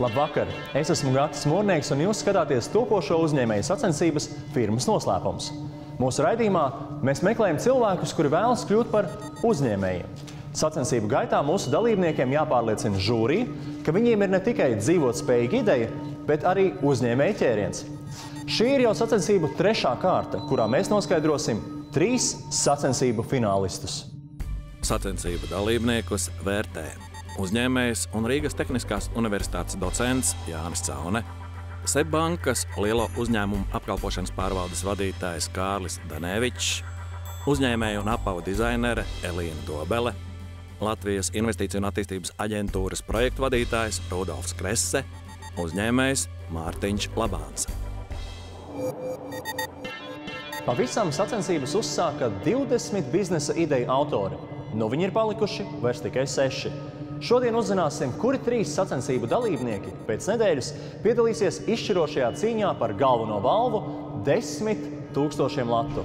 Labvakar! Es esmu Gatis Mūrnieks un jūs skatāties topošo uzņēmēju sacensības firmas noslēpums. Mūsu raidījumā mēs meklējam cilvēkus, kuri vēlas kļūt par uzņēmējiem. Sacensību gaitā mūsu dalībniekiem jāpārliecina žūrija, ka viņiem ir ne tikai dzīvotspējīga ideja, bet arī uzņēmēja ķēriens. Šī ir jau sacensību trešā kārta, kurā mēs noskaidrosim 3 sacensību finālistus. Sacensību dalībniekus vērtē uzņēmējs un Rīgas Tehniskās universitātes docents Jānis Caune, SEB bankas lielo uzņēmumu apkalpošanas pārvaldes vadītājs Kārlis Danēvičs, uzņēmēju un apavu dizainere Elīna Dobele, Latvijas Investīciju un attīstības aģentūras projektu vadītājs Rudolfs Kresse, uzņēmējs Mārtiņš Labāns. Pavisam sacensības uzsāka 20 biznesa ideju autori. Nu viņi ir palikuši vairs tikai 6. Šodien uzzināsim, kuri 3 sacensību dalībnieki pēc nedēļas piedalīsies izšķirošajā cīņā par galveno balvu 10 000 latu.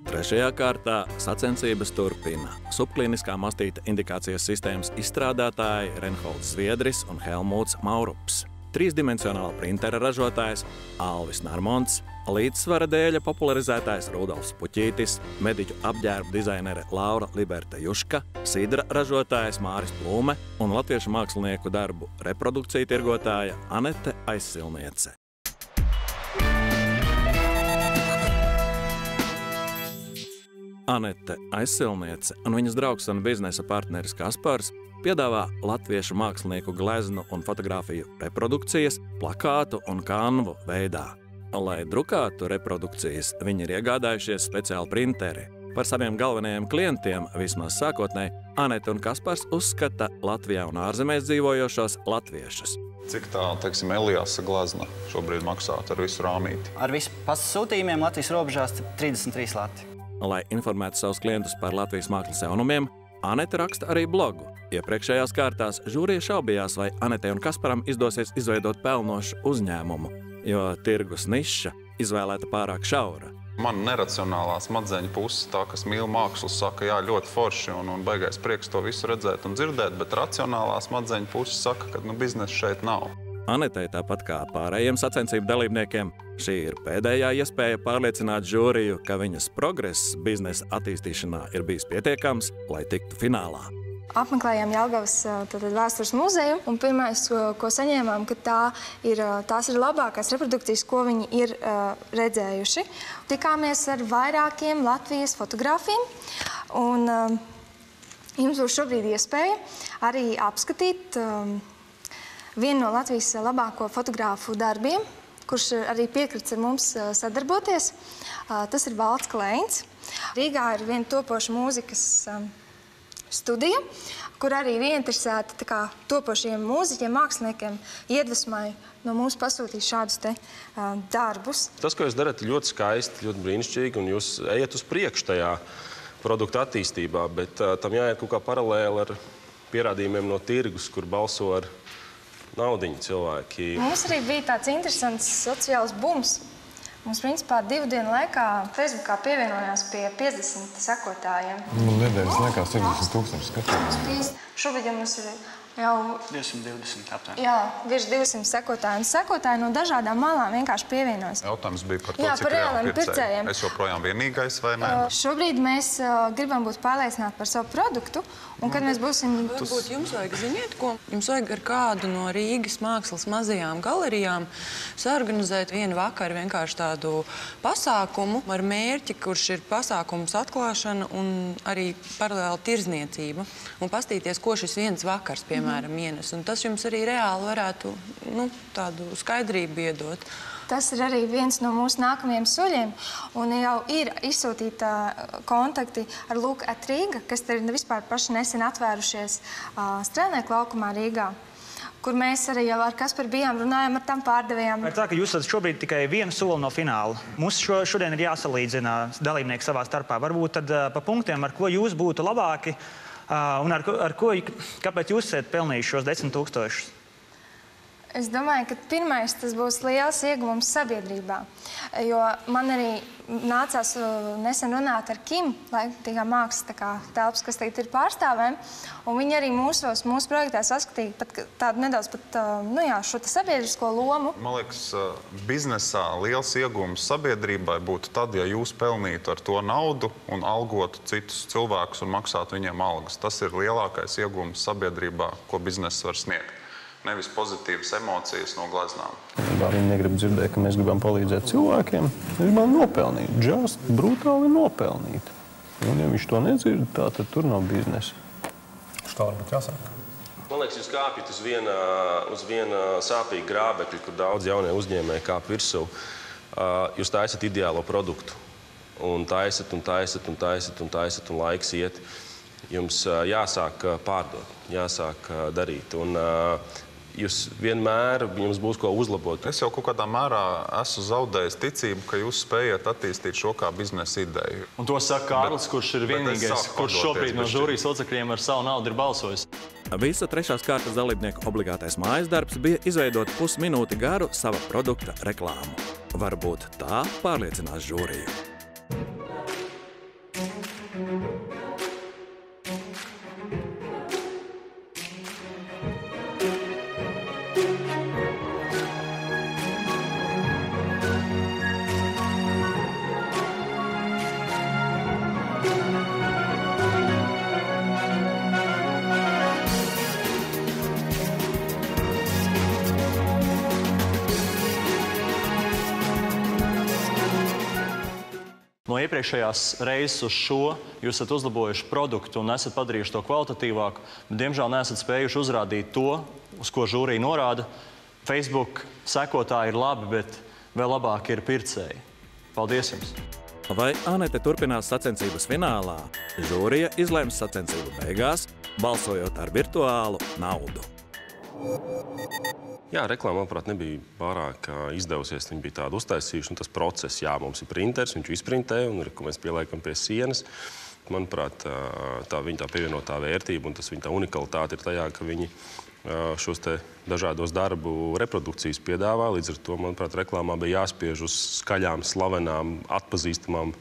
Trešajā kārtā sacensības turpina subklīniskā mastīta indikācijas sistēmas izstrādātāji Renholds Zviedris un Helmuts Maurups, 3-dimensionāla printera ražotājs Alvis Narmonts, līdzsvara dēļa popularizētājs Rudolfs Puķītis, mediķu apģērbu dizainere Laura Liberta Juška, sidra ražotājs Māris Plūme un latviešu mākslinieku darbu reprodukciju tirgotāja Anete Aizsilniece. Anete Aizsilniece un viņas draugs un biznesa partneris Kaspars piedāvā latviešu mākslinieku gleznu un fotografiju reprodukcijas, plakātu un kanvu veidā. Lai drukātu reprodukcijas, viņi ir iegādājušies speciāli printeri. Par saviem galvenajiem klientiem, vismaz sākotnēji, Anete un Kaspars uzskata Latvijā un ārzemēs dzīvojošos latviešus. Cik tā, teiksim, Elijasa glezna šobrīd maksātu ar visu rāmīti? Ar visu pasūtījumiem Latvijas robežās 33 lati. Lai informētu savus klientus par Latvijas mākslas jaunumiem, Anete raksta arī blogu. Iepriekšējās kārtās žūrija šaubījās, vai Anetei un Kasparam izdosies izveidot pelnošu uzņēmumu, jo tirgus niša izvēlēta pārāk šaura. Man neracionālā smadzeņu puse, tā, kas mīl mākslu, saka, jā, ļoti forši un baigais prieks to visu redzēt un dzirdēt, bet racionālā smadzeņu puse saka, ka biznesa šeit nav. Anetei, tāpat kā pārējiem sacensību dalībniekiem, šī ir pēdējā iespēja pārliecināt žūriju, ka viņas progress biznesa attīstīšanā ir bijis pietiekams, lai tiktu finālā. Apmeklējām Jelgavas vēstures muzeju, un pirmais, ko saņēmām, ka tās ir labākās reprodukcijas, ko viņi ir redzējuši. Tikāmies ar vairākiem Latvijas fotogrāfiem, un jums būs šobrīd iespēja arī apskatīt vienu no Latvijas labāko fotogrāfu darbiem, kurš arī piekrits ar mums sadarboties. Tas ir Valds Kleins. Rīgā ir viena topoša mūzikas studija, kur arī ir ieinteresēti topošiem mūziķiem, māksliniekiem iedvesmai no mums pasūtīt šādus darbus. Tas, ko jūs darat, ir ļoti skaisti, ļoti brīnišķīgi, un jūs ejat uz priekšu tajā produkta attīstībā, bet tam jāiet kaut kā paralēli ar pierādījumiem no tirgus, kur balso ar naudiņu cilvēki. Mums arī bija tāds interesants sociāls bums. Mums, principā, 2 dienu laikā Facebookā pievienojās pie 50 sekotājiem. Nedēļas laikā 70 000 skatītājiem. Šobrīd mums ir jau 220 aptuveni. Jā, virs 200 sekotāji. Un sekotāji no dažādām malām vienkārši pievienojas. Jautājums bija par to, Jā, cik par reāliem reāli pircējiem. Es joprojām vienīgais vai nē? Šobrīd mēs gribam būt pārliecināti par savu produktu. Un kad mēs būsim... Varbūt jums vajag ziniet, ko? Jums vajag ar kādu no Rīgas mākslas mazajām galerijām saorganizēt vienu vakaru vienkārši tādu pasākumu ar mērķi, kurš ir pasākums atklāšana un arī paralēli tirzniecība. Un pastīties, ko šis viens vakars, piemēram, ienes. Un tas jums arī reāli varētu tādu skaidrību iedot. Tas ir arī viens no mūsu nākamajiem soļiem, un jau ir izsūtīta kontakti ar Look at Riga, kas ir vispār paši nesen atvērušies Strēlnieku laukumā Rīgā, kur mēs arī jau ar Kasparu bijām, runājām ar tam pārdevējām. Ir tā, ka jūs esat šobrīd tikai vienu soli no fināla. Mums šodien ir jāsalīdzina dalībnieki savā starpā. Varbūt tad pa punktiem, ar ko jūs būtu labāki, un kāpēc jūs esat pelnījuši šos 10 000? Es domāju, ka pirmais tas būs liels ieguvums sabiedrībā, jo man arī nācās nesen runāt ar Kim, laikmatīgā mākslas telpas, kas tagad ir pārstāvēm, un viņi arī mūsu projektā saskatīja pat tādu nedaudz šo sabiedrisko lomu. Man liekas, biznesā liels ieguvums sabiedrībai būtu tad, ja jūs pelnītu ar to naudu un algotu citus cilvēkus un maksātu viņiem algas. Tas ir lielākais ieguvums sabiedrībā, ko bizness var sniegt. Nevis pozitīvas emocijas no gleznām. Viņi negrib dzirdēt, ka mēs gribam palīdzēt cilvēkiem. Mēs gribam nopelnīt. Just brutāli nopelnīt. Un ja viņš to nedzird, tad tur nav biznesa. Šta varbūt jāsaka? Man liekas, jūs kāpjat uz viena sāpīga grābekļa, kur daudz jaunie uzņēmēji kāp virsū. Jūs taisat ideālo produktu. Un taisat, un laiks iet. Jums jāsāk pārdot, jāsāk darīt. Un jūs vienmēr, jums būs ko uzlabot. Es jau kaut kādā mērā esmu zaudējis ticību, ka jūs spējat attīstīt šo kā biznesa ideju. Un to saka Kārlis, kurš ir vienīgais, kurš šobrīd no žūrijas locekļiem ar savu naudu ir balsojis. Visa trešās kārtas dalībnieku obligātais mājas darbs bija izveidot pusminūti garu sava produkta reklāmu. Varbūt tā pārliecinās žūriju. No iepriekšējās reizes uz šo jūs esat uzlabojuši produktu un esat padarījuši to kvalitatīvāku, bet, diemžēl, neesat spējuši uzrādīt to, uz ko žūrija norāda. Facebook sekotāji ir labi, bet vēl labāk ir pircēji. Paldies jums! Vai Anete turpinās sacensības finālā? Žūrija izlēms sacensību beigās, balsojot ar virtuālu naudu. Jā, reklāma, manuprāt, nebija pārāk izdevusies. Viņi bija tādu uztaisījuši, un tas process, jā, mums ir printers, viņš izprintē, un ko mēs pieliekam pie sienas. Manuprāt, viņa pievienotā vērtība un tas viņa unikalitāte ir tajā, ka viņi šos te dažādos darbu reprodukcijas piedāvā. Līdz ar to, manuprāt, reklāmā bija jāspiež uz skaļām, slavenām, atpazīstamām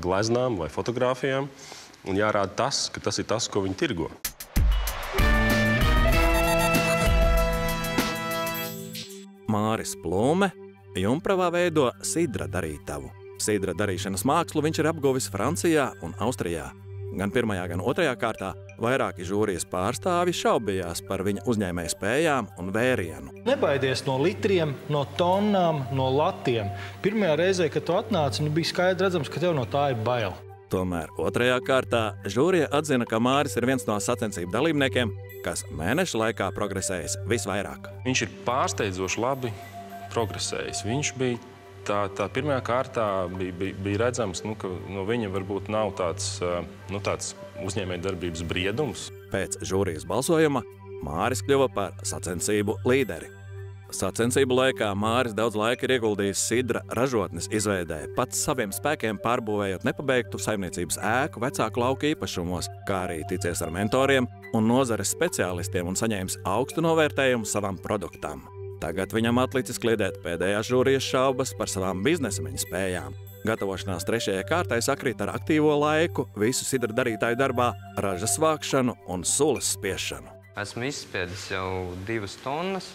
gleznām vai fotogrāfijām, un jārāda tas, ka tas ir tas, ko viņi tirgo. Māris Plūme Jumpravā veido sidra darītavu. Sidra darīšanas mākslu viņš ir apguvis Francijā un Austrijā. Gan pirmajā, gan otrajā kārtā vairāki žūrijas pārstāvi šaubījās par viņa uzņēmēju spējām un vērienu. Nebaidies no litriem, no tonnām, no latiem. Pirmajā reizē, kad tu atnāci, bija skaidrs redzams, ka tev no tā ir bail. Tomēr otrajā kārtā žūrija atzina, ka Māris ir viens no sacensību dalībniekiem, kas mēneša laikā progresējis visvairāk. Viņš ir pārsteidzoši labi progresējis. Viņš bija tā pirmajā kārtā bija redzams, ka no viņa varbūt nav tāds uzņēmējdarbības briedums. Pēc žūrijas balsojuma Māris kļuva par sacensību līderi. Sacensību laikā Māris daudz laika ir ieguldījis sidra ražotnes izveidē, pats saviem spēkiem pārbūvējot nepabeigtu saimniecības ēku vecāku lauku īpašumos, kā arī ticies ar mentoriem un nozares speciālistiem un saņēmis augstu novērtējumu savam produktam. Tagad viņam atlicis kliedēt pēdējās žūrijas šaubas par savām biznesmeņa spējām. Gatavošanās trešajai kārtai sakrīt ar aktīvo laiku, visu sidra darītāju darbā, ražas vākšanu un sulas spiešanu. Esmu izspiedis jau 2 tonnas.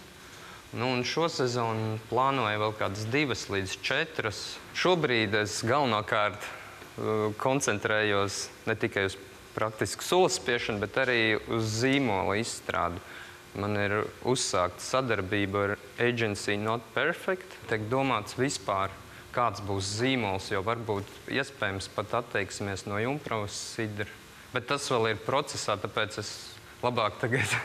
Un šo sezonu plānoju vēl kādas 2 līdz 4. Šobrīd es galvenokārt koncentrējos ne tikai uz praktisku sulas spiešanu, bet arī uz zīmola izstrādi. Man ir uzsākta sadarbība ar Agency Not Perfect. Tiek domāts vispār, kāds būs zīmols, jo varbūt iespējams pat atteiksimies no Jumpravas sidra. Bet tas vēl ir procesā, tāpēc es labāk tagad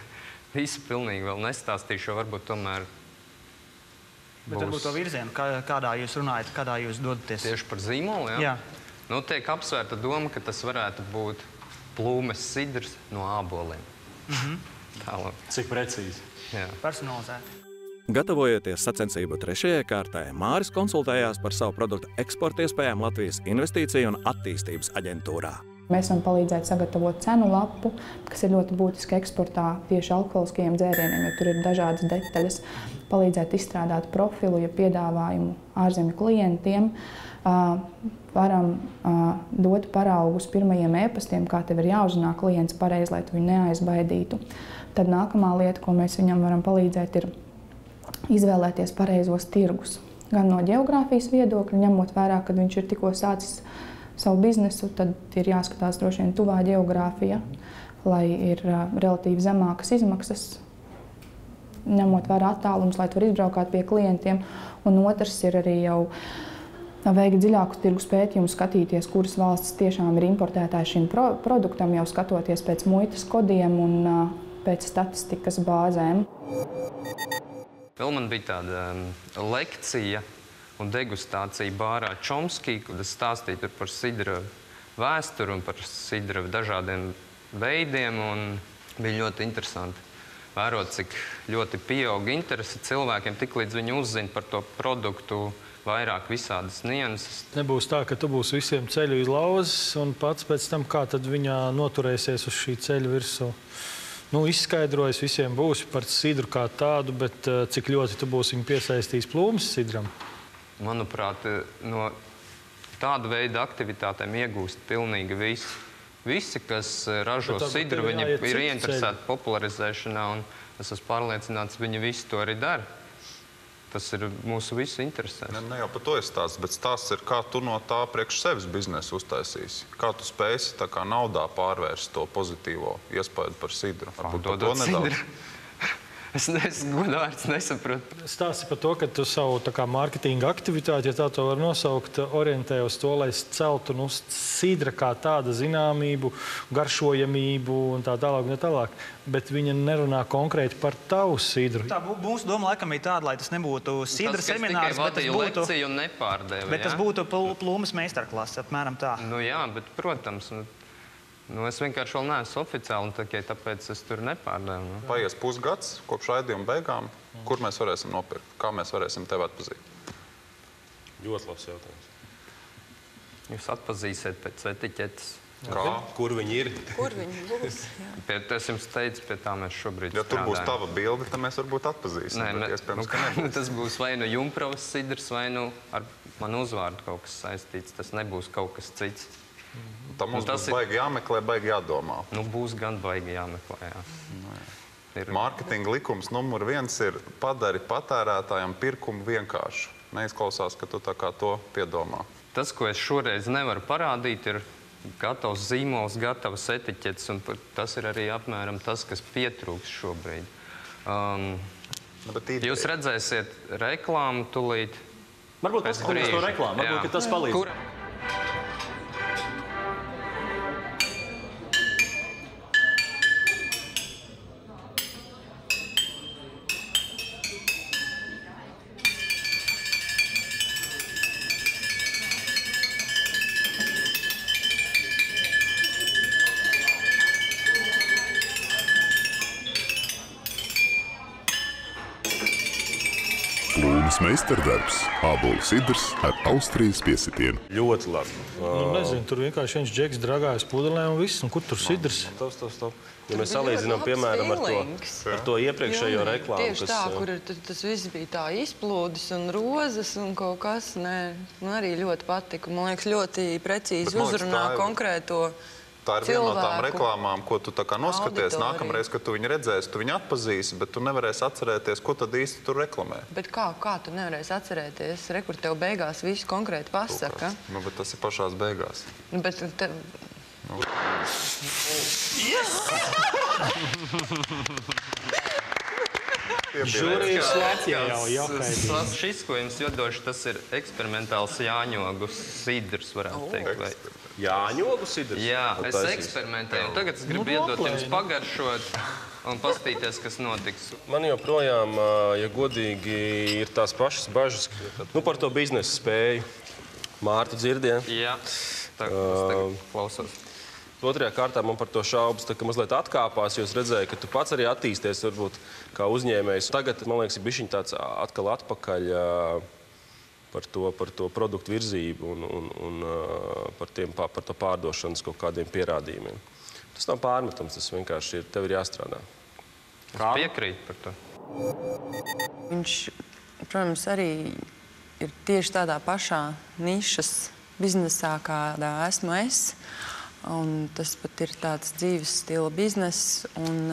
visu pilnīgi vēl nestāstīšu, jo varbūt tomēr būs... Bet varbūt to virzienu, kādā jūs runājat, kādā jūs dodaties? Tieši par zīmolu, jā? Jā. Tiek apsvērta doma, ka tas varētu būt Plūmes sidrs no āboliem. Tālāk. Cik precīzi? Jā. Personalizēti. Gatavojoties sacensību trešajai kārtai, Māris konsultējās par savu produktu eksporta iespējām Latvijas investīciju un attīstības aģentūrā. Mēs varam palīdzēt sagatavot cenu lapu, kas ir ļoti būtiski eksportā tieši alkoholiskajiem dzērieniem, jo tur ir dažādas detaļas. Palīdzēt izstrādāt profilu, ja piedāvājumu ārzemju klientiem. Varam dot paraugus pirmajiem e-pastiem, kā tev ir jāuzrunā klients pareizi, lai tu viņu neaizbaidītu. Tad nākamā lieta, ko mēs viņam varam palīdzēt, ir izvēlēties pareizos tirgus. Gan no ģeogrāfijas viedokļa, ņemot vērā, kad viņš ir tikko sācis savu biznesu, tad ir jāskatās droši vien tuvā ģeogrāfija, lai ir relatīvi zemākas izmaksas, ņemot vērā attālums, lai tu var izbraukāt pie klientiem. Un otrs ir arī jau veikt dziļākus tirgus pētījumus, skatīties, kuras valstis tiešām ir importētāji šim produktam, jau skatoties pēc muitas kodiem un pēc statistikas bāzēm. Vēl man bija tāda lekcija un degustācija bārā Čomskī, kad es stāstīju par sidra vēsturi un par sidra dažādiem veidiem. Un bija ļoti interesanti vērot, cik ļoti pieauga interese cilvēkiem, tik līdz viņi uzzina par to produktu vairāk visādas nianses. Nebūs tā, ka tu būsi visiem ceļu iz lauzes un pats pēc tam, kā tad viņā noturēsies uz šī ceļa virsū. Izskaidrojas, visiem būs par sidru kā tādu, bet cik ļoti tu būsi viņu piesaistījis plūmes sidram? Manuprāt, no tāda veida aktivitātēm iegūst pilnīgi visi. Visi, kas ražo sidru, viņi ir ieinteresēti popularizēšanā, un es esmu pārliecināts, viņi visi to arī dara. Tas ir mūsu visu interesēs. Ne jau par to ir stāsts, bet stāsts ir, kā tu no tā priekš sevis biznesu uztaisīsi. Kā tu spēsi tā kā naudā pārvērst to pozitīvo iespēju par sidru. Pārdodot sidru. Es godvārds nesapratu. Stāsti par to, ka tu savu mārketinga aktivitāti, ja tā to var nosaukt, orientē uz to, lai celtu sidra kā tāda zināmību, garšojamību un tā tālāk un tā tālāk. Bet viņa nerunā konkrēti par tavu sidru. Tā mūsu doma laikam ir tāda, lai tas nebūtu sidra seminārs, bet tas būtu plūmes meistarklases, apmēram tā. Jā, bet, protams, es vienkārši vēl neesmu oficiāli, un tikai tāpēc es tur nepārdēju. Paies pusgads kopš raidījuma beigām, kur mēs varēsim nopirkt? Kā mēs varēsim tevi atpazīt? Ļoti labs jautājums. Jūs atpazīsiet pēc etiķetes. Kā? Kur viņi ir? Kur viņi būs? Es jums teicu, pie tā mēs šobrīd strādājam. Ja tur būs tava bilde, tad mēs varbūt atpazīsim. Tas būs vai nu Jumprovas sidrs, vai nu ar manu uzvārdu kaut kas saistīts. Tas nebūs kaut kas cits. Tam mums būs baigi jāmeklē, baigi jādomā. Būs gan baigi jāmeklē, jā. Mārketinga likums numur 1 ir padari patērētājam pirkumu vienkāršu. Neizklausās, ka tu tā kā to piedomā. Tas, ko es šoreiz nevaru parādīt, ir gatavs zīmols, gatavas etiķetes, un tas ir arī apmēram tas, kas pietrūks šobrīd. Jūs redzēsiet reklāmu tulīt. Varbūt paskatīties to reklāmu, varbūt, ka tas palīdz. Plūmes meistardarbs, ābolu sidrs ar Austrijas piesitienu. Ļoti labi. Nezinu, tur vienkārši viens džeks dragājas pudelē un viss, un kur tur sidrs? Stop. Ja mēs salīdzinām, piemēram, ar to iepriekšējo reklāmu, tieši tā, kur tas viss bija tā izplūdis un rozes un kaut kas, man arī ļoti patika. Man liekas, ļoti precīzi uzrunā konkrēto Tā ir viena no tām reklāmām, ko tu tā kā noskaties. Nākamreiz, kad tu viņu redzēsi, tu viņu atpazīsi, bet tu nevarēsi atcerēties, ko tad īsti tur reklamē. Bet kā tu nevarēsi atcerēties? Kur tev beigās visu konkrēti pasaka? Bet tas ir pašās beigās. Bet tev... Žūrijas Latvijā jau jaukaitīja. Šis, ko jums jodoši, tas ir eksperimentāls jāņogu sidrs, varētu teikt. Jāņogu sidrs? Jā, es eksperimentēju. Tagad es gribu iedot jums pagaršot un paskatīties, kas notiks. Man joprojām, ja godīgi, ir tās pašas bažas par to biznesa spēju. Mārtu dzirdi, ja? Jā, tagad klausos. Otrajā kārtā man par to šaubas, ka mazliet atkāpās, jo es redzēju, ka tu pats arī attīsties, varbūt, kā uzņēmējs. Tagad, man liekas, ir bišķiņ tāds atkal atpakaļ par to produktu virzību un par to pārdošanas kaut kādiem pierādījumiem. Tas nav pārmetams, tas vienkārši ir, tev ir jāstrādā. Es piekrītu par to. Viņš, protams, arī ir tieši tādā pašā nišas biznesā, kādā esmu es. Un tas pat ir tāds dzīves stila bizness, un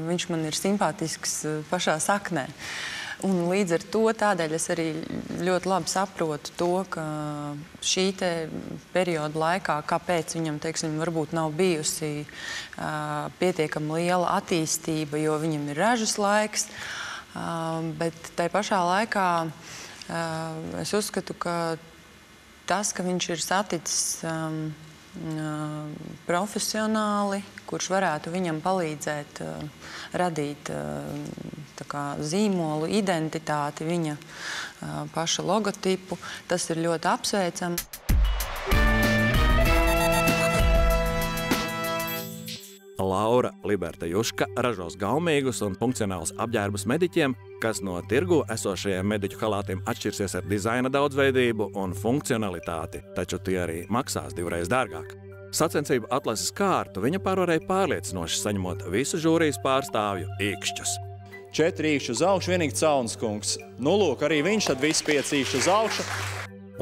viņš man ir simpātisks pašā saknē. Un līdz ar to tādēļ es arī ļoti labi saprotu to, ka šī te perioda laikā, kāpēc viņam, teiksim, varbūt nav bijusi pietiekami liela attīstība, jo viņam ir ražas laiks, bet tai pašā laikā es uzskatu, ka tas, ka viņš ir saticis profesionāli, kurš varētu viņam palīdzēt radīt tā kā zīmolu, identitāti, viņa paša logotipu, tas ir ļoti apsveicams. Laura Liberta Juška ražos gaumīgus un funkcionālus apģērbus mediķiem, kas no tirgu esošajiem mediķu halātiem atšķirsies ar dizaina daudzveidību un funkcionalitāti, taču tie arī maksās divreiz dārgāk. Sacensību atlases kārtu viņa pārvarēja pārliecinoši, saņemot visu žūrijas pārstāvju īkšķus. 4 īkšķi uz augšu, vienīgi Caunas kungs. Nu, lūk, arī viņš tad visi 5 īkšķi uz augšu.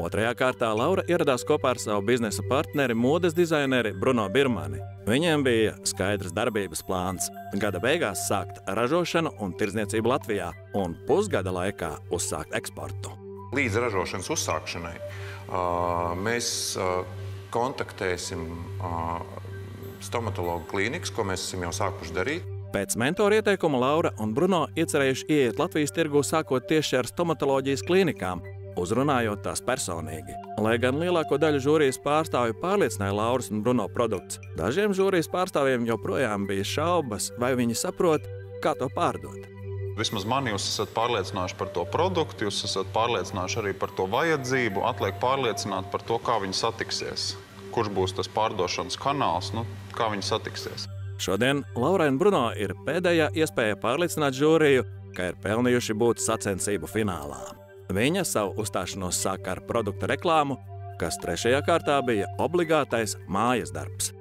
Otrajā kārtā Laura ieradās kopā ar savu biznesa partneri, modes dizaineri Bruno Birmani. Viņiem bija skaidrs darbības plāns – gada beigās sākt ražošanu un tirdzniecību Latvijā un pusgada laikā uzsākt eksportu. Līdz ražošanas uzsākšanai mēs kontaktēsim stomatologu klīnikas, ko mēs esam jau sākuši darīt. Pēc mentora ieteikuma Laura un Bruno iecerējuši ieiet Latvijas tirgū sākot tieši ar stomatoloģijas klīnikām, uzrunājot tās personīgi. Lai gan lielāko daļu žūrijas pārstāvju pārliecināja Lauras un Bruno produkts, dažiem žūrijas pārstāvjiem joprojām bija šaubas, vai viņi saprot, kā to pārdot. Vismaz mani jūs esat pārliecinājuši par to produktu, jūs esat pārliecinājuši arī par to vajadzību, atliek pārliecināt par to, kā viņi satiksies. Kurš būs tas pārdošanas kanāls, kā viņi satiksies. Šodien Laurai un Bruno ir pēdējā iespēja pārliecināt žūriju, ka ir pelnījuši būt sacensību finālā. Viņa savu uzstāšanos sāka ar produkta reklāmu, kas 3. kārtā bija obligātais mājas darbs.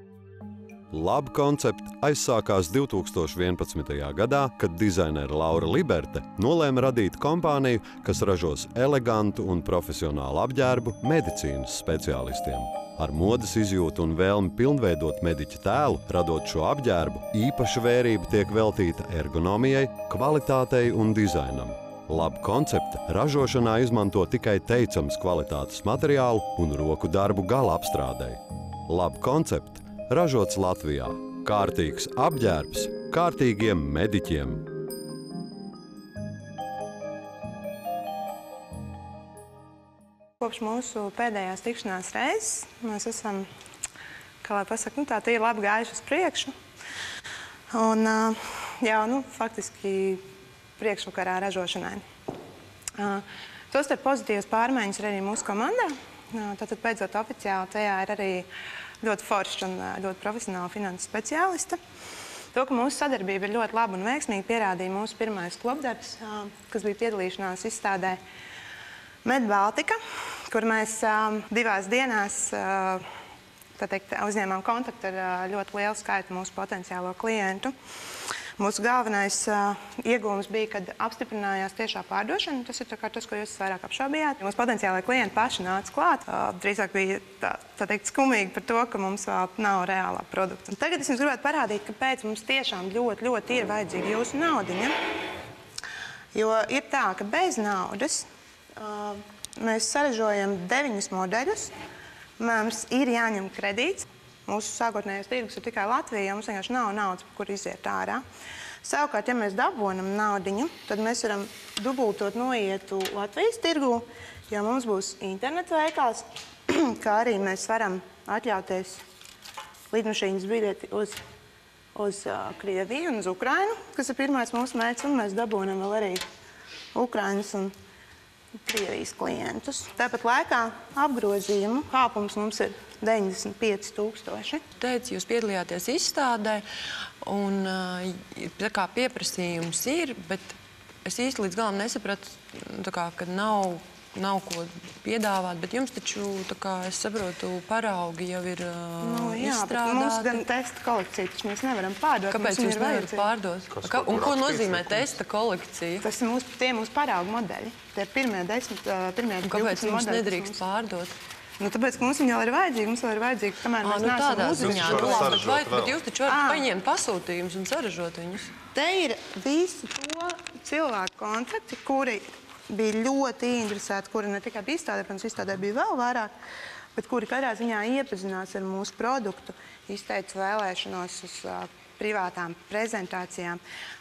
Laba koncepta aizsākās 2011. gadā, kad dizainere Laura Liberta nolēma radīt kompāniju, kas ražos elegantu un profesionālu apģērbu medicīnas speciālistiem. Ar modes izjūtu un vēlmi pilnveidot mediķa tēlu, radot šo apģērbu, īpaša vērība tiek veltīta ergonomijai, kvalitātei un dizainam. Laba koncepta ražošanā izmanto tikai teicams kvalitātes materiālu un roku darbu gala apstrādei. Laba koncepta ražots Latvijā. Kārtīgs apģērbs kārtīgiem mediķiem. Kopš mūsu pēdējās tikšanās reizes mēs esam, kā lai pasaka, tā ir labi gājuši uz priekšu. Un jau, faktiski priekšvakarā ražošanai. Tostarp pozitīvas pārmaiņas ir arī mūsu komandā. Tātad beidzot oficiāli tajā ir arī ļoti forša un ļoti profesionāla finanses speciālista. To, ka mūsu sadarbība ir ļoti laba un veiksmīga, pierādīja mūsu pirmais klubdarbs, kas bija piedalīšanās izstādē Medbaltika, kur mēs 2 dienās uzņēmām kontaktu ar ļoti lielu skaitu mūsu potenciālo klientu. Mūsu galvenais iegūms bija, kad apstiprinājās tiešā pārdošana. Tas ir tas, ko jūs vairāk apšaubījāt. Mūsu potenciālai klienti paši nāca klāt. Drīzāk bija tā teikt skumīgi par to, ka mums vēl nav reālā produkta. Un tagad es jums gribētu parādīt, kāpēc mums tiešām ļoti ir vajadzīga jūsu naudiņa. Jo ir tā, ka bez naudas mēs saražojam 9 modeļus. Mums ir jāņem kredīts. Mūsu sākotnējais tirgus ir tikai Latvija, jo mums vienkārši nav naudas, par kur iziet ārā. Savukārt, ja mēs dabonam naudiņu, tad mēs varam dubultot noietu Latvijas tirgu, jo mums būs interneta veikals, kā arī mēs varam atļauties lidmašīnas biļeti uz Krieviju un uz Ukrainu, kas ir pirmais mūsu mērķis, un mēs dabonam vēl arī Ukrainas un Krievijas klientus. Tāpat laikā apgrozījumu kāpums mums ir 95 000. Teicu, jūs piedalījāties izstādē, un tā kā pieprasījums ir, bet es īsti līdz galam nesapratu, ka nav nav ko piedāvāt, bet jums taču, tā kā es saprotu, paraugi jau ir izstrādāti. Mums gan testa kolekcija, taču mēs nevaram pārdot. Kāpēc jūs nevarat pārdot? Un ko nozīmē testa kolekcija? Tas ir mūsu paraugu modeļi. Tie ir pirmie 12 modeļi. Kāpēc jums nedrīkst pārdot? Tāpēc, ka mums viņi vēl ir vajadzīgi, kamēr mēs neesam uzņēmuši. Bet jūs taču varat paņemt pasūtījumus un saražot viņus. Te ir visi to cilvēku kontakti, kuri bija ļoti interesēti, kuri ne tikai bija izstādē, protams, izstādē bija vēl vairāk, bet kuri katrā ziņā iepazinās ar mūsu produktu, izteica vēlēšanos uz privātām prezentācijām,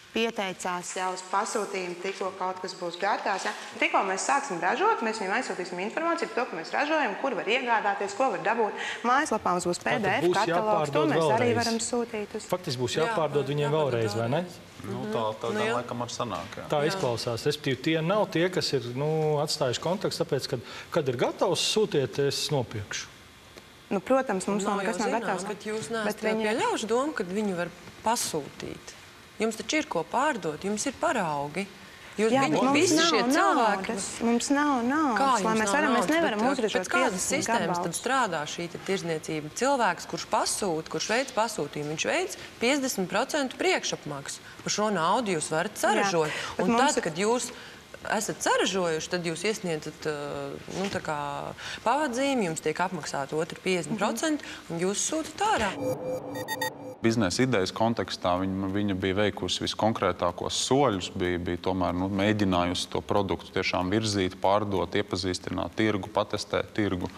pieteicās jau uz pasūtījumu, tikko kaut kas būs gatavs. Ja? Tikko mēs sāksim ražot, mēs viņam aizsūtīsim informāciju par to, ka mēs ražojam, kur var iegādāties, ko var dabūt. Mājaslapā mums būs PDF katalogs, to mēs arī varam sūtīt. Faktiski būs jāpārdod viņiem vēlreiz, vai ne? Tā laikam ar sanāk. Tā izklausās. Respektīvi, tie nav tie, kas ir atstājuši kontakts, tāpēc, kad ir gatavs, sūtiet, es nopirkšu. Protams, mums nav nekas nav gatavs. Bet jūs neesat pieļaujuši domu, kad viņu var pasūtīt. Jums taču ir ko pārdot, jums ir paraugi. Visi šie cilvēki... Mums nav naudas, lai mēs varam, mēs nevaram uzražot 50 gabalus. Pēc kādas sistēmas tad strādā šī tirzniecība? Cilvēks, kurš pasūta, kurš veic pasūtījumu, viņš veic 50% priekšapmaksu. Par šo naudu jūs varat saražot. Un tad, kad jūs esat saražojuši, tad jūs iesniedzat pavadzīmi, jums tiek apmaksāta otri 50% un jūs sūtat ārā. Biznesa idejas kontekstā viņa bija veikusi viskonkrētākos soļus, bija tomēr mēģinājusi to produktu tiešām virzīt, pārdot, iepazīstināt tirgu, patestēt tirgu.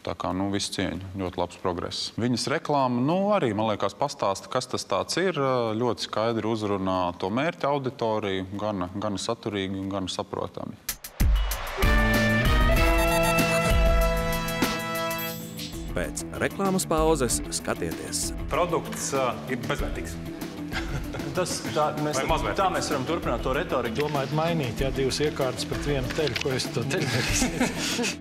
Tā kā, visu cieņu, ļoti labs progress. Viņas reklāma, arī, man liekas, pastāsta, kas tas tāds ir, ļoti skaidri uzrunā to mērķa auditoriju, gan saturīgi un gan saprotami. Pēc reklāmas pauzes skatieties. Produkts ir bezvērtīgs. Tā mēs varam turpināt to retoriku. Domājot mainīt, divas iekārtas pret vienu teļu, ko es to teļu nerisniet.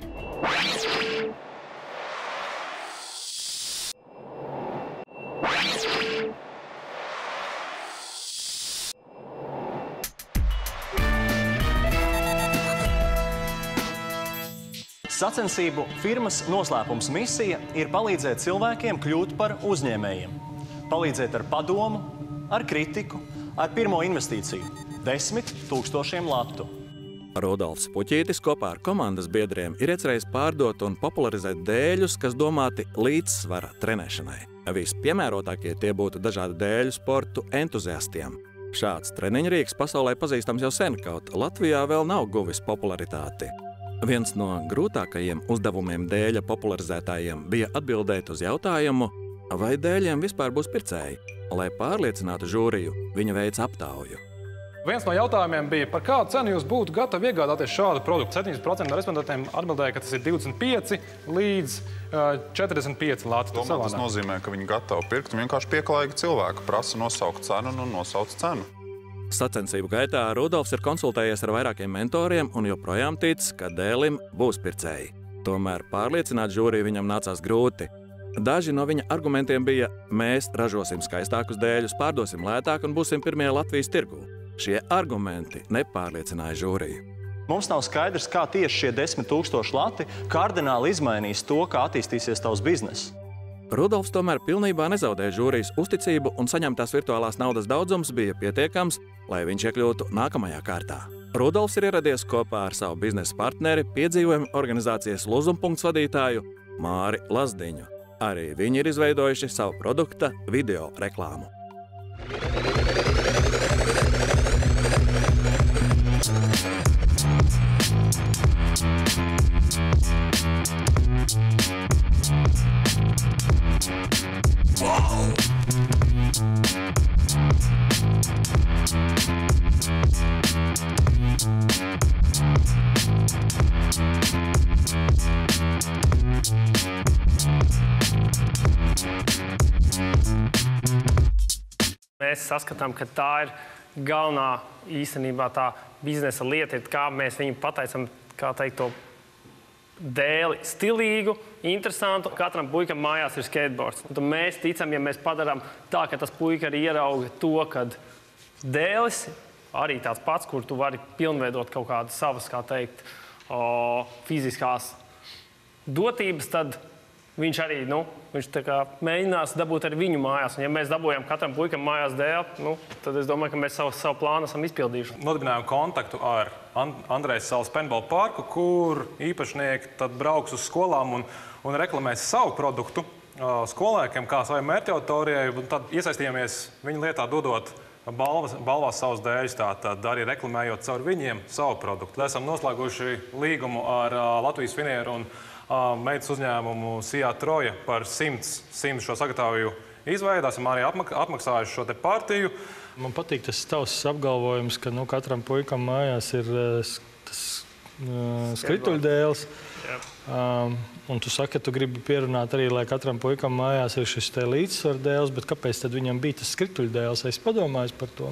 Sacensību firmas noslēpums misija ir palīdzēt cilvēkiem kļūt par uzņēmējiem. Palīdzēt ar padomu, ar kritiku, ar pirmo investīciju – 10 000 latu. Rudolfs Puķītis kopā ar komandas biedriem ir iecerējis pārdot un popularizēt dēļus, kas domāti līdzsvara trenēšanai. Vispiemērotākie tie būtu dažādu dēļu sportu entuziastiem. Šāds treniņrīks pasaulē pazīstams jau sen, kaut Latvijā vēl nav guvis popularitāti. Viens no grūtākajiem uzdevumiem dēļa popularizētājiem bija atbildēt uz jautājumu, vai dēļiem vispār būs pircēji. Lai pārliecinātu žūriju, viņa veica aptauju. Viens no jautājumiem bija, par kādu cenu jūs būtu gatavi iegādāties šādu produktu. 70% no respondentiem atbildēja, ka tas ir 25 līdz 45 lati. Tomēr tas nozīmē, ka viņi gatavi pirkt un vienkārši pieklājīgi cilvēki prasa nosaukt cenu un nosauc cenu. Sacensību gaitā Rudolfs ir konsultējies ar vairākiem mentoriem un joprojām tic, ka dēlim būs pircēji. Tomēr pārliecināt žūriju viņam nācās grūti. Daži no viņa argumentiem bija, mēs ražosim skaistākus dēļus, pārdosim lētāk un būsim pirmie Latvijas tirgū. Šie argumenti nepārliecināja žūriju. Mums nav skaidrs, kā tieši šie 10 000 lati kardināli izmainīs to, kā attīstīsies tavs bizness. Rudolfs tomēr pilnībā nezaudēja žūrijas uzticību un saņemtās virtuālās naudas daudzums bija pietiekams, lai viņš iekļūtu nākamajā kārtā. Rudolfs ir ieradies kopā ar savu biznesa partneri, piedzīvojumu organizācijas Lūzumpunkts vadītāju Māri Lazdiņu. Arī viņi ir izveidojuši savu produkta video reklāmu. Mēs saskatām, ka tā ir galvenā īstenībā tā biznesa lieta, kā mēs viņu pataisam, kā teikt, to dēli stilīgu, interesantu. Katram puikam mājās ir skateboards. Un tad mēs ticam, ja mēs padarām tā, ka tas puika arī ierauga to, kad dēlis arī tāds pats, kur tu vari pilnveidot kaut kādas savas, kā teikt, fiziskās dotības, tad viņš arī, viņš tā kā mēģinās dabūt arī viņu mājās. Un ja mēs dabūjam katram puikam mājās dēli, tad es domāju, ka mēs savu plānu esam izpildījuši. Nodibinājām kontaktu ar Andrejas salas paintball parku, kur īpašnieki tad brauks uz skolām un reklamēs savu produktu skolēkiem kā savai mērķauditorijai. Tad iesaistījāmies viņa lietā dodot balvās savus dēļus, tātad arī reklamējot caur viņiem savu produktu. Tad esam noslēguši līgumu ar Latvijas Finieru un meitas uzņēmumu Sijā Troja par 100 šo sagatavoju izveidu. Esam arī atmaksājuši šo te partiju. Man patīk tas tavs apgalvojums, ka katram puikam mājās ir tas skrituļdēls. Un tu saki, ka tu gribi pierunāt arī, lai katram puikam mājās ir šis te līdzsvardēls, bet kāpēc tad viņam bija tas skrituļdēls? Es padomāju par to.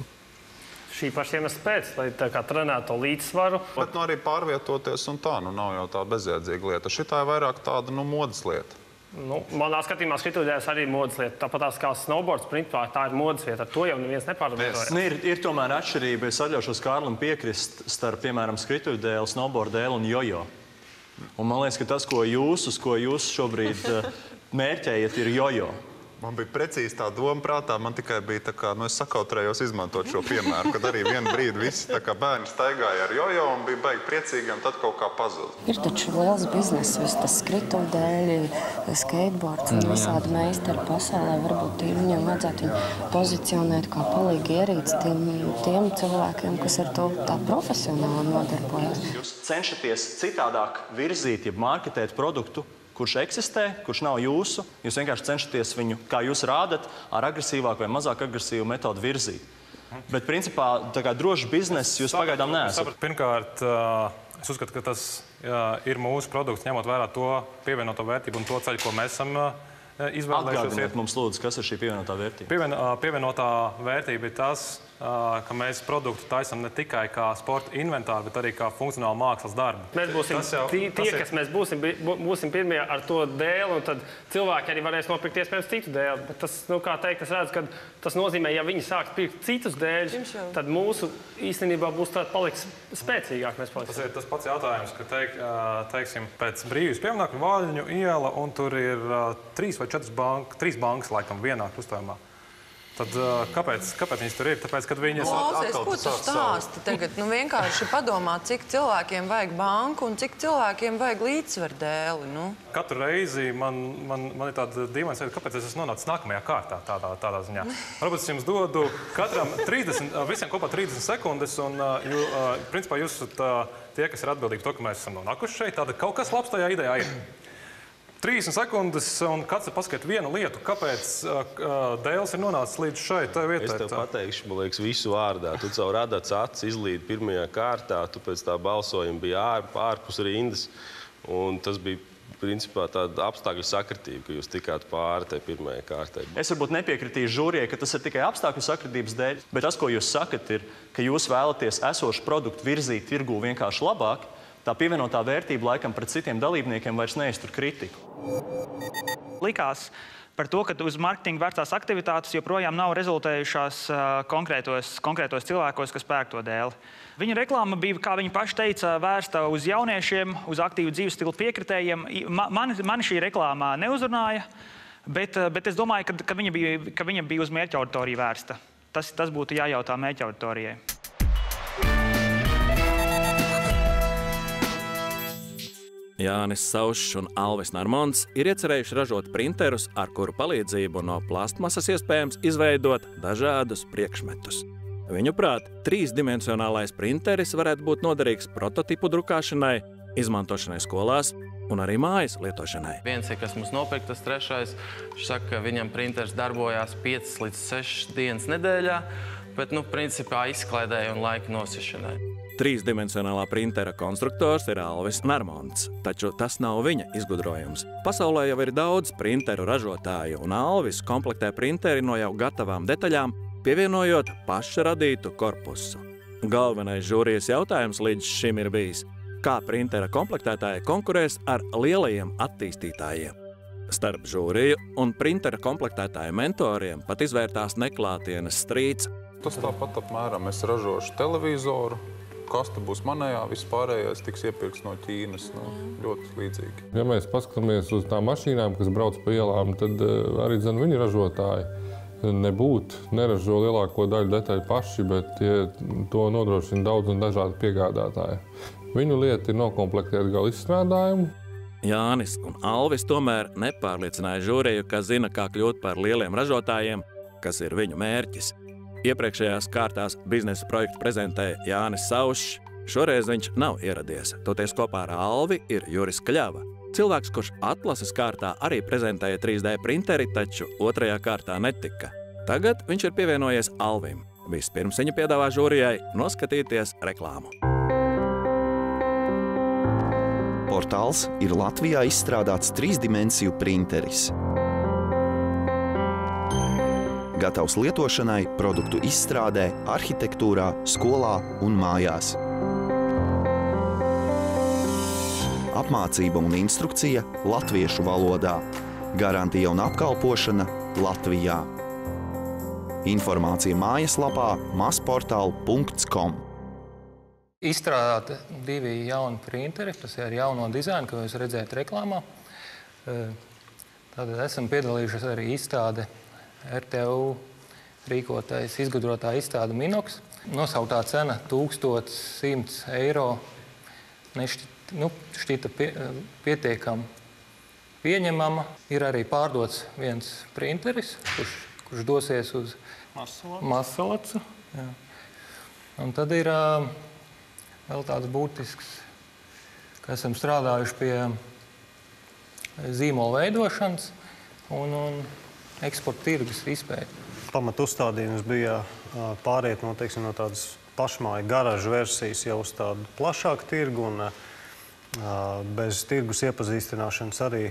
Šī paša iemesla pēc, lai tā kā trenētu to līdzsvaru. Bet arī pārvietoties un tā, nav jau tā bezjēdzīga lieta. Šitā ir vairāk tāda, modes lieta. Manā skatījumā skrituļdēls arī ir modes lieta. Tāpat kā snowboards, principā tā ir modes lieta. Ar to jau neviens nepārvietojas. Ir tomēr atšķirība, es atļaušos Kārlim piekrist starp, piemēram, skrituļdēlu, snowboarddēlu un jojo. Un man liekas, ka tas, ko jūs šobrīd mērķējat, ir jojo. Man bija precīzi tā doma prātā, man tikai bija tā kā, es sakautrējos izmantot šo piemēru, kad arī vienu brīdi visi tā kā bērni staigāja ar jojo un bija baigi priecīgi, un tad kaut kā pazuda. Ir taču liels bizness, viss tas skrituļdēļi, skateboards un visādi meistari pasaulē. Varbūt viņiem vajadzētu viņu pozicionēt kā palīgi ierīci tiem cilvēkiem, kas ar to tā profesionāli nodarbojas. Jūs cenšaties citādāk virzīt, ja marketēt produktu, kurš eksistē, kurš nav jūsu. Jūs vienkārši cenšaties viņu, kā jūs rādat, ar agresīvāku vai mazāk agresīvu metodu virzīt. Bet, principā, tā kā drošs bizness jūs pagaidām neesat. Pirmkārt, es uzskatu, ka tas ir mūsu produkts, ņemot vērā to pievienoto vērtību un to ceļu, ko mēs esam izvēlējušies. Atgādiniet mums, lūdzu, kas ir šī pievienotā vērtība? Pievienotā vērtība ir tas, ka mēs produktu taisam ne tikai kā sporta inventāru, bet arī kā funkcionālu mākslas darbu. Mēs būsim kas mēs būsim pirmie ar to dēli, un tad cilvēki arī varēs nopirkt iespējams citu dēli. Bet tas, kā teikt, es redzu, ka tas nozīmē, ja viņi sāks pirkt citus dēļus, tad mūsu īstenībā būs paliks spēcīgāk. Tas ir tas pats jautājums, ka teiksim, pēc Brīvības pieminekļa Vāļņu iela, un tur ir 3 vai 4 bankas, laikam, vienā krustojumā. Tad kāpēc viņas tur ir? Tāpēc, kad viņas Klausies, ko tu stāsti tagad? Vienkārši padomāt, cik cilvēkiem vajag banku un cik cilvēkiem vajag līdzsvardēli. Katru reizi man ir tāda dīvaina sajūta, kāpēc es esmu nonācis nākamajā kārtā tādā ziņā. Varbūt es jums dodu katram visiem kopā 30 sekundes, un principā jūs esat tie, kas ir atbildīgi par to, ka mēs esam nonākuši šeit. Tāda kaut kas labs tajā idejā ir. 30 sekundes, un kāds ir paskatīt vienu lietu, kāpēc dēls ir nonācis līdz šai vietai. Es tev pateikšu, man liekas, visu vārdā. Tu caur radats acis izlīdi pirmajā kārtā, tu pēc tā balsojuma bija ārpus rindas, un tas bija principā tāda apstākļu sakritība, ka jūs tikāt pāri tai pirmajai kārtai. Es varbūt nepiekritīšu žūrijai, ka tas ir tikai apstākļu sakritības dēļ, bet tas, ko jūs sakat, ir, ka jūs vēlaties esošu produktu virzīt tirgū vienkārši labāk. Tā pievienotā vērtība laikam pret citiem dalībniekiem vairs neiztur kritiku. Likās par to, ka uz mārketinga vērtās aktivitātes joprojām nav rezultējušās konkrētos cilvēkos, kas pērk to dēli. Viņa reklāma bija, kā viņa paši teica, vērsta uz jauniešiem, uz aktīvu dzīves stilu piekritējiem. Mani šī reklāmā neuzrunāja, bet es domāju, ka viņa bija uz mērķauditoriju vērsta. Tas būtu jājautā mērķauditorijai. Jānis Saušs un Alvis Narmonts ir iecerējuši ražot printerus, ar kuru palīdzību no plastmasas iespējams izveidot dažādus priekšmetus. Viņuprāt, 3-dimensionālais printeris varētu būt noderīgs prototipu drukāšanai, izmantošanai skolās un arī mājas lietošanai. Viens ir, kas mums nopirka, tas trešais. Viņš saka, ka viņam printers darbojās 5 līdz 6 dienas nedēļā, bet, principā izklaidēja un laika nosišanai. 3-dimensionālā printera konstruktors ir Alvis Narmonts, taču tas nav viņa izgudrojums. Pasaulē jau ir daudz printeru ražotāju, un Alvis komplektē printeri no jau gatavām detaļām, pievienojot paša radītu korpusu. Galvenais žūrijas jautājums līdz šim ir bijis, kā printera komplektētāji konkurēs ar lielajiem attīstītājiem. Starp žūriju un printera komplektētāju mentoriem pat izvērtās neklātienes strīds. Tas tāpat apmēram es ražošu televizoru, kaste būs manējā, viss pārējais tiks iepirkts no Ķīnas. Ļoti līdzīgi. Ja mēs paskatāmies uz tām mašīnām, kas brauc pa ielām, tad arī viņu ražotāji neražo lielāko daļu detaļu paši, bet to nodrošina daudz un dažādi piegādātāji. Viņu lieta ir nokomplektēt gala izstrādājumu. Jānis un Alvis tomēr nepārliecināja žūriju, ka zina, kā kļūt par lieliem ražotājiem, kas ir viņu mērķis. Iepriekšējās kārtās biznesa projektu prezentēja Jānis Saušs. Šoreiz viņš nav ieradies. Toties kopā ar Alvi ir Juris Kļava. Cilvēks, kurš atlases kārtā arī prezentēja 3D printeri, taču otrajā kārtā netika. Tagad viņš ir pievienojies Alvim. Vispirms viņa piedāvā žūrijai noskatīties reklāmu. Portāls ir Latvijā izstrādāts 3-dimensiju printeris. Gatavs lietošanai produktu izstrādē, arhitektūrā, skolā un mājās. Apmācība un instrukcija latviešu valodā. Garantija un apkalpošana Latvijā. Informācija mājaslapā mazportal.com. Izstrādāti 2 jauni printeri, tas ir jauno dizainu, ko jūs redzējat reklāmā. Tātad esam piedalījušies arī izstāde RTU rīkotais izgudrotā izstāde Minox. Nosauktā cena 1100 eiro. Šķita pietiekami pieņemama. Ir arī pārdots viens printeris, kurš dosies uz Masalacu. Un tad ir vēl tāds būtisks, ka esam strādājuši pie zīmola veidošanas un eksporta tirgus izpēti. Pamat uzstādījums bija pāriet no tādas pašmāju garažu versijas jau uz tādu plašāku tirgu un bez tirgus iepazīstināšanas arī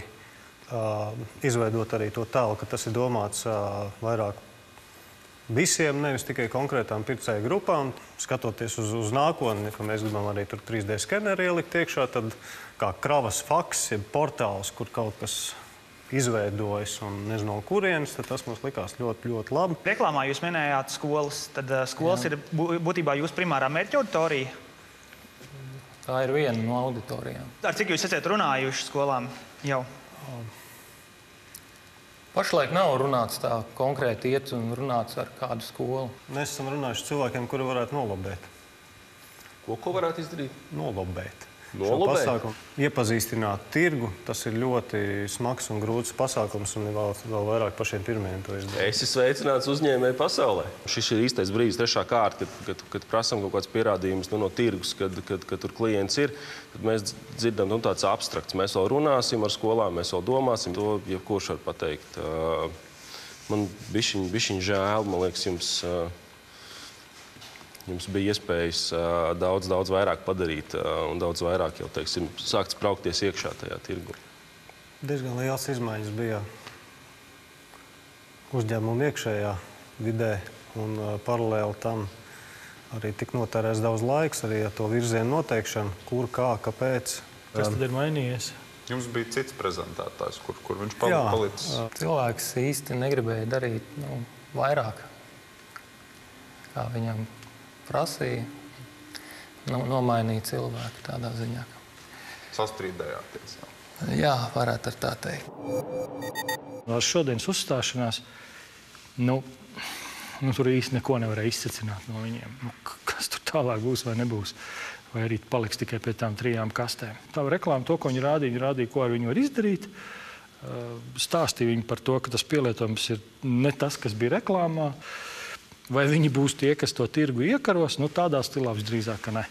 izveidot arī to tēlu, ka tas ir domāts vairāk visiem, nevis tikai konkrētām pircēju grupām. Skatoties uz nākotni, ka mēs gribam arī tur 3D skeneri ielikt iekšā, tad kā kravas faks, jeb portāls, kur kaut kas izveidojas un nezinu no kurienes, tad tas mums likās ļoti, ļoti labi. Reklāmā jūs minējāt skolas, tad skolas ir būtībā jūsu primārā mērķa auditorija? Tā ir viena no auditorijām. Ar cik jūs esat runājuši skolām jau? Pašlaik nav runāts tā konkrēti iet un runāts ar kādu skolu. Mēs esam runājuši cilvēkiem, kuri varētu nolobēt. Ko varētu izdarīt? Nolobēt. Nolobēt? Iepazīstināt tirgu, tas ir ļoti smags un grūts pasākums un vēl vairāk pašiem pirmajiem to izdarīt. Esi sveicināts uzņēmēju pasaulē. Šis ir īstais brīdis, trešā kārta, kad prasam kaut kāds pierādījums no tirgus, kad tur klients ir, tad mēs dzirdam tāds abstrakts. Mēs vēl runāsim ar skolām, mēs vēl domāsim to, jebkurš var pateikt. Man bišķiņ žēl, man liekas, jums bija iespējas daudz vairāk padarīt un daudz vairāk jau, teiksim, sākt spraukties iekšā tajā tirgu. Diezgan liels izmaiņas bija uzņēmuma iekšējā vidē un paralēli tam arī tik notērēs daudz laiks arī ar to virzienu noteikšanu, kur, kā, kāpēc. Kas tad ir mainījies? Jums bija cits prezentētājs, kur viņš palicis. Cilvēks īsti negribēja darīt vairāk, kā viņam prasīja, nomainīja cilvēku tādā ziņā. Sastrīdējāties. Jā, varētu ar tā teikt. Šodienas uzstāšanās, tur īsti neko nevarēja izsacināt no viņiem. Kas tur tālāk būs vai nebūs? Vai arī paliks tikai pie tām 3 kastēm. Tā reklāma, to, ko viņi rādīja, ko ar viņu var izdarīt. Stāstīja viņi par to, ka tas pielietojums ir ne tas, kas bija reklāmā. Vai viņi būs tie, kas to tirgu iekaros? Tādā stilā visdrīzāk, ka ne.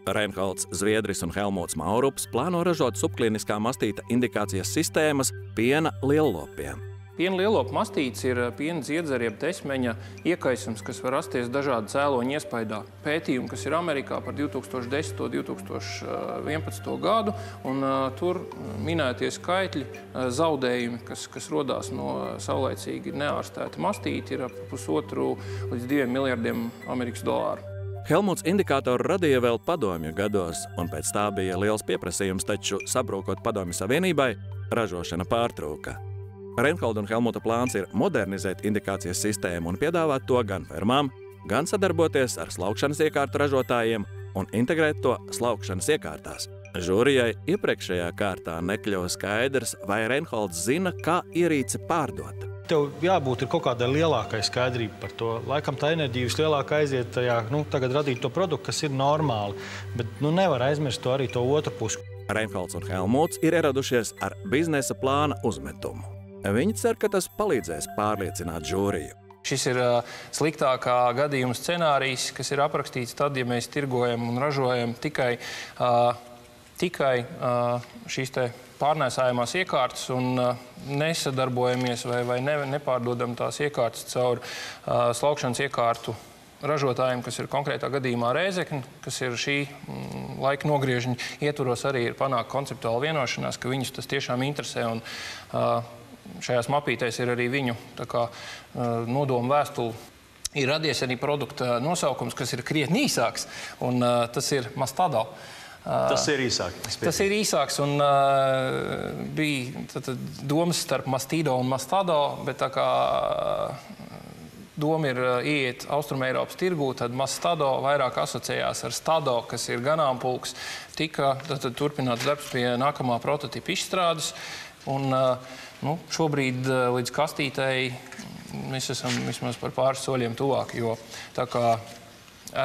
Reinholds Zviedris un Helmuts Maurups plāno ražot subkliniskā mastīta indikācijas sistēmas piena liellopiem. Piena lielopu mastītes ir piena dziedzera jeb tesmeņa iekaisums, kas var rasties dažādu cēloņu iespaidā. Pētījumi, kas ir Amerikā par 2010. un 2011. gadu, un tur minētie skaitļi, zaudējumi, kas rodās no saulaicīgi neārstēta mastīti, ir ap 1,5 līdz 2 miljardiem Amerikas dolāru. Helmuts indikātoru radīja vēl padomju gados, un pēc tā bija liels pieprasījums, taču sabrūkot Padomju Savienībai, ražošana pārtrūka. Reinholda un Helmuta plāns ir modernizēt indikācijas sistēmu un piedāvāt to gan fermām, gan sadarboties ar slaukšanas iekārtu ražotājiem un integrēt to slaukšanas iekārtās. Žūrijai iepriekšējā kārtā nekļuva skaidrs, vai Reinholds zina, kā ierīci pārdot. Tev jābūt ir kaut kādai lielākai skaidrībai par to. Laikam tā enerģija vislielākā aiziet tajā, tagad radīt to produktu, kas ir normāli, bet nevar aizmirst to arī to otru pusi. Reinholds un Helmuts ir ieradušies ar biznesa plāna uzmetumu. Viņi cer, ka tas palīdzēs pārliecināt žūriju. Šis ir sliktākā gadījuma scenārijs, kas ir aprakstīts tad, ja mēs tirgojam un ražojam tikai šīs te pārnēsājumās iekārtas un nesadarbojamies vai nepārdodam tās iekārtas caur slaukšanas iekārtu ražotājiem, kas ir konkrētā gadījumā Rēzekne, kas ir šī laika nogriežņa ietvaros arī ir panākt konceptuāla vienošanās, ka viņus tas tiešām interesē un šajās mapītēs ir arī viņu nodomu vēstuli. Ir radies arī produkta nosaukums, kas ir krietni īsāks, un tas ir Mastado. Tas ir īsāk. Tas ir īsāks un bija domas starp Mastido un Mastado, bet tā kā doma ir ieiet Austrumeiropas tirgū, tad Mastado vairāk asociējās ar Stado, kas ir ganāmpulks. Tika turpināts darbs pie nākamā prototipa izstrādes un šobrīd līdz kastītei mēs esam vismaz par pāris soļiem tuvāk, jo tā kā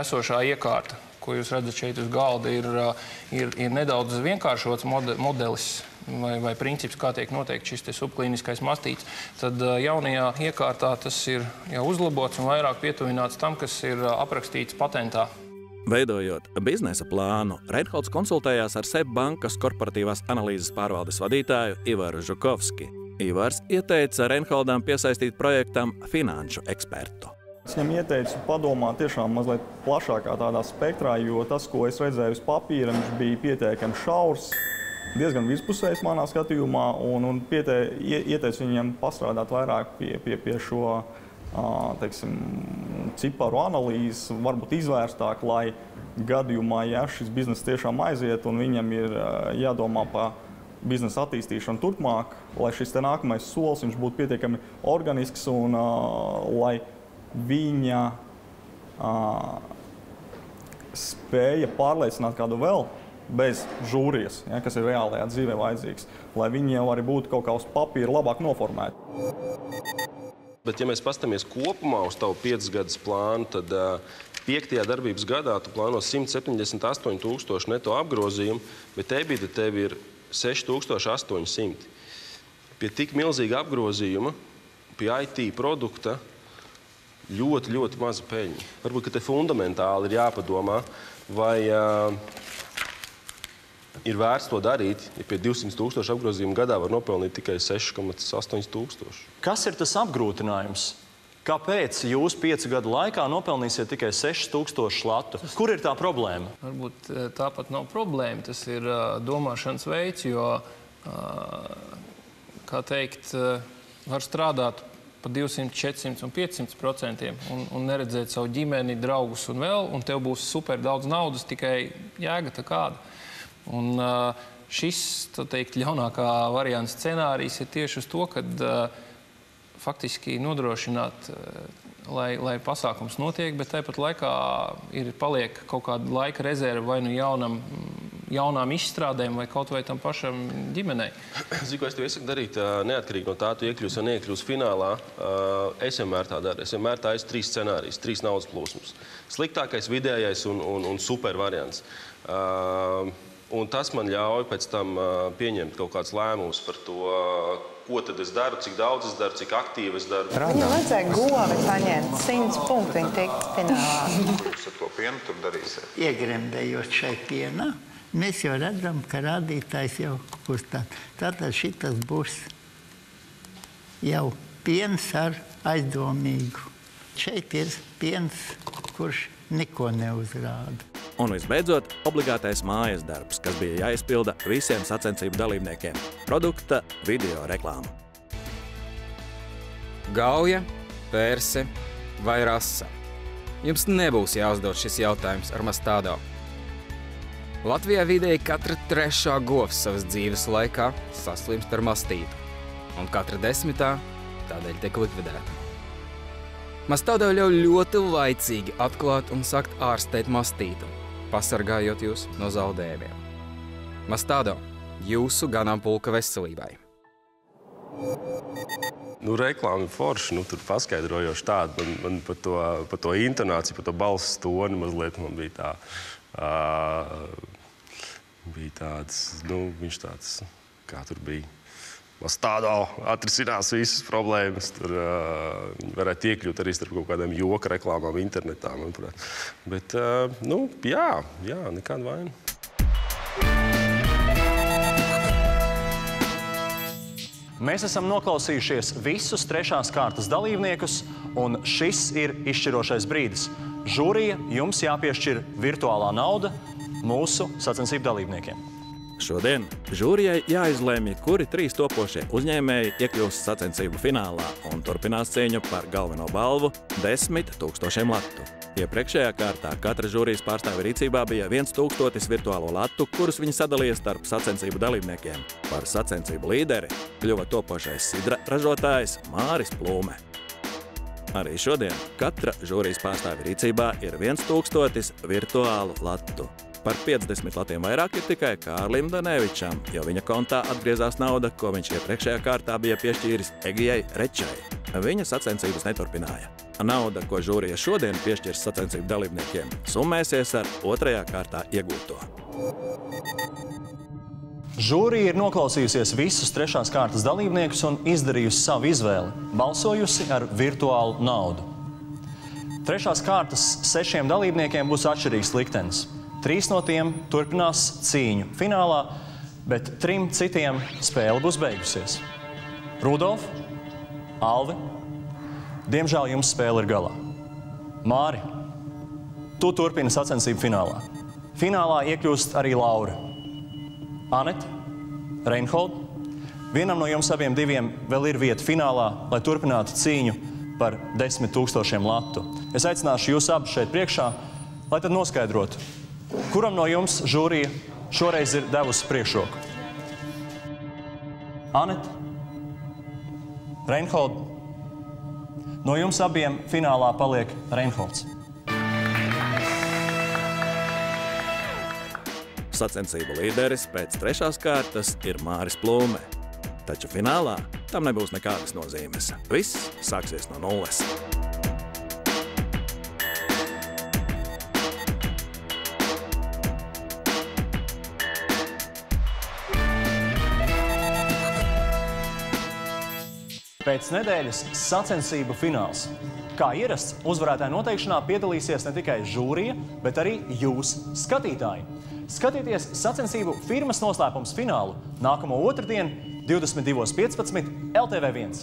esošā iekārta, ko jūs redzat šeit uz galda, ir nedaudz vienkāršots modelis vai princips, kā tiek noteikti šis subklīniskais mastīts, tad jaunajā iekārtā tas ir jau uzlabots un vairāk pietuvināts tam, kas ir aprakstīts patentā. Veidojot biznesa plānu, Reinholds konsultējās ar SEB bankas korporatīvās analīzes pārvaldes vadītāju Ivaru Žukovski. Ivars ieteica Reinholdam piesaistīt projektam finanšu ekspertu. Es viņam ieteicu padomāt tiešām mazliet plašākā tādā spektrā, jo tas, ko es redzēju uz papīra, viņš bija pietiekami šaurs, diezgan vispusējs manā skatījumā, un ieteicu viņam pastrādāt vairāk pie šo ciparu analīzes, varbūt izvērstāk, lai gadījumā, ja šis bizness tiešām aiziet un viņam ir jādomā par biznesa attīstīšanu turpmāk, lai šis te nākamais solis viņš būtu pietiekami organisks un lai viņa spēja pārliecināt kādu vēl bez žūrijas, kas ir reālajā dzīvē vajadzīgs, lai viņi jau arī būtu kaut kā uz papīra labāk noformēti. Bet, ja mēs paskatāmies kopumā uz tavu 5 gadus plānu, tad 5. darbības gadā tu plāno 178,000 neto apgrozījumu, bet EBITDA tev ir 6,800. Pie tik milzīga apgrozījuma, pie IT produkta, ļoti, ļoti maza peļņa. Varbūt, ka te fundamentāli ir jāpadomā, vai ir vērts to darīt, ja pie 200,000 apgrozījumu gadā var nopelnīt tikai 6,800. Kas ir tas apgrūtinājums? Kāpēc jūs 5 gadu laikā nopelnīsiet tikai 6,000 latu? Kur ir tā problēma? Varbūt tāpat nav problēma, tas ir domāšanas veids, jo, kā teikt, var strādāt pa 200, 400 un 500% un neredzēt savu ģimeni, draugus un vēl, un tev būs super daudz naudas, tikai jēga tā kāda. Un šis, tā teikt, ļaunākā varianta scenārijs ir tieši uz to, kad faktiski nodrošināt, lai pasākums notiek, bet tāpat laikā paliek kaut kāda laika rezerve vai nu jaunām izstrādēm vai kaut vai tam pašam ģimenei. Zinu, ko es tev iesaku darīt, neatkarīgi no tā, tu iekļūsi vai neiekļūsi finālā. Es vienmēr tā daru. Es vienmēr taisu 3 scenārijus, 3 naudas plūsmas. Sliktākais, vidējais un super variants. Un tas man ļauj pēc tam pieņemt kaut kāds lēmums par to, ko tad es daru, cik daudz es daru, cik aktīvi es daru. Viņam vajadzēja govi paņemt, 100 punktu viņa tiek finālā. Jūs ar to pienu tur darīsiet? Iegremdējot šai pienā, mēs jau redzam, ka rādītājs jau kustā. Tātad šitas būs jau piens ar aizdomīgu. Šeit ir piens, kurš neko neuzrāda. Un visbeidzot, obligātais mājas darbs, kas bija jāizpilda visiem sacensību dalībniekiem – produkta video reklāma. Gauja, pērse vai rasa? Jums nebūs jāuzdod šis jautājums ar Mastado. Latvijā vidēji katra 3. govs savas dzīves laikā saslimst ar mastītu. un katra 10. tādēļ tiek likvidēta. Mastado ļauj ļoti laicīgi atklāt un sākt ārstēt mastītu, pasargājot jūs no zaudējumiem. Mastado, jūsu ganāmpulka veselībai. Reklāma ir forša, tur paskaidrojoši tāda. Man par to intonāciju, par to balss toni mazliet man bija tā. Bija tāds, viņš tāds, kā tur bija. Mastado atrisinās visas problēmas. Tur varētu iekļūt arī starp kaut kādām joka reklāmām internetā, manuprāt. Bet, jā, nekāda vaina. Mēs esam noklausījušies visus 3. kārtas dalībniekus, un šis ir izšķirošais brīdis. Žūrija, jums jāpiešķir virtuālā nauda mūsu sacensību dalībniekiem. Šodien žūrijai jāizlēmj, kuri 3 topošie uzņēmēji iekļūs sacensību finālā un turpinās cīņu par galveno balvu 10 000 latu. Iepriekšējā kārtā katra žūrijas pārstāve rīcībā bija 1000 virtuālo latu, kurus viņi sadalīja starp sacensību dalībniekiem. Par sacensību līderi kļuva topošais sidra ražotājs Māris Plūme. Arī šodien katra žūrijas pārstāve rīcībā ir 1000 virtuālu latu. Par 50 latiem vairāk ir tikai Kārlim Danevičam, jo viņa kontā atgriezās nauda, ko viņš iepriekšējā kārtā bija piešķīris Egijai Rečai. Viņa sacensības neturpināja. Nauda, ko žūrija šodien piešķirs sacensību dalībniekiem, summēsies ar 2. kārtā iegūto. Žūrija ir noklausījusies visus 3. kārtas dalībniekus un izdarījusi savu izvēli, balsojusi ar virtuālu naudu. 3. kārtas 6 dalībniekiem būs atšķirīgs liktenis. 3 no tiem turpinās cīņu finālā, bet 3 citiem spēle būs beigusies. Rudolf, Alvi, diemžēl jums spēle ir galā. Māri, tu turpini sacensību finālā. Finālā iekļūst arī Laura. Anete, Reinhold, vienam no jums abiem diviem vēl ir vieta finālā, lai turpinātu cīņu par 10 000 latu. Es aicināšu jūs abus šeit priekšā, lai tad noskaidrotu, kuram no jums žūrija šoreiz ir devusi priekšroku? Anete, Reinhold, no jums abiem finālā paliek Reinholds. Sacensību līderis pēc 3. kārtas ir Māris Plūme. Taču finālā tam nebūs nekādas nozīmes. Viss sāksies no nulles. Pēc nedēļas sacensību fināls. Kā ierasts, uzvarētāju noteikšanā piedalīsies ne tikai žūrija, bet arī jūs, skatītāji. Skatieties sacensību firmas noslēpums finālu nākamo otrdienu 22.15 LTV1.